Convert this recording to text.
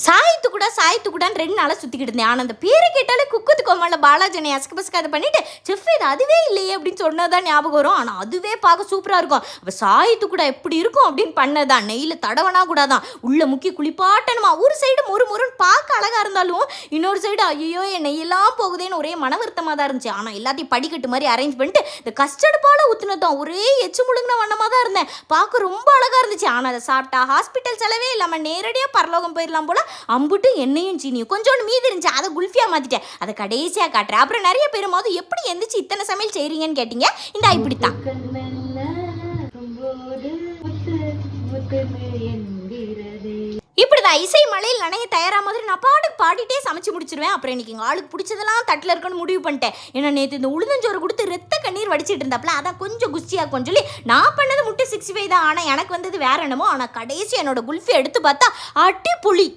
சாயத்துக்கூடான்னு 2 நாளாக சுற்றிக்கிட்டு இருந்தேன். ஆனால் அந்த பேரை கேட்டாலே குக்குத்து கோமாளில் பாலாஜனை அசக்கு பசக்கு அதை பண்ணிவிட்டு செஃப் இது அதுவே இல்லையே அப்படின்னு சொன்னதான் ஞாபகம் வரும். ஆனால் அதுவே பார்க்க சூப்பராக இருக்கும். அப்போ சாயத்துக்கூட எப்படி இருக்கும் அப்படின்னு பண்ணதான். நெய்யில் தடவனா கூடாதான், உள்ளே முக்கி குளிப்பாட்டணுமா. ஒரு சைடு முறுன்னு பார்க்க அழகாக இருந்தாலும் இன்னொரு சைடு ஐயோ என் நெய்யெல்லாம் போகுதேன்னு ஒரே மன வருத்தமாக தான் இருந்துச்சு. ஆனால் எல்லாத்தையும் படிக்கட்டு மாதிரி அரேஞ்ச் பண்ணிட்டு இந்த கஸ்டர்டு பாலை ஊற்றுனதான் ஒரே எச்சு முழுங்கின வண்ணமாக தான் இருந்தேன். பார்க்க ரொம்ப அழகாக இருந்துச்சு. ஆனால் அதை சாப்பிட்டா ஹாஸ்பிட்டல் செலவே இல்லாமல் நேரடியாக பரலோகம் போயிடலாம் போல. அம்புட்டு எண்ணெயும் சீனியும் கொஞ்சோண்டு மீதி இருந்துச்சு, அதை குல்ஃபியாக மாற்றிட்டேன். அதை கடைசியாக காட்டுறேன். அப்புறம் நிறைய பேரும் போது எப்படி எந்திரிச்சு இத்தனை சமையல் செய்கிறீங்கன்னு கேட்டிங்க. இந்த இப்படித்தான் இப்படிதான் இசை மலையில் நனைய தயாரா மாதிரி நான் பாடிட்டே சமைச்சு முடிச்சிருவேன். அப்புறம் இன்னைக்கு எங்கள் ஆளுக்கு பிடிச்சதெல்லாம் தட்டில் இருக்குன்னு முடிவு பண்ணிட்டேன். ஏன்னா நேற்று இந்த உளுந்தஞ்சோறு கொடுத்து ரத்த கண்ணீர் வடிச்சிட்டு இருந்தாப்புல, அதான் கொஞ்சம் குஸ்தியாக்கும்னு சொல்லி நான் பண்ணது முட்டை 65 தான். ஆனால் எனக்கு வந்தது வேற என்னமோ. ஆனால் கடைசி என்னோட குல்ஃபி எடுத்து பார்த்தா அடி புளி.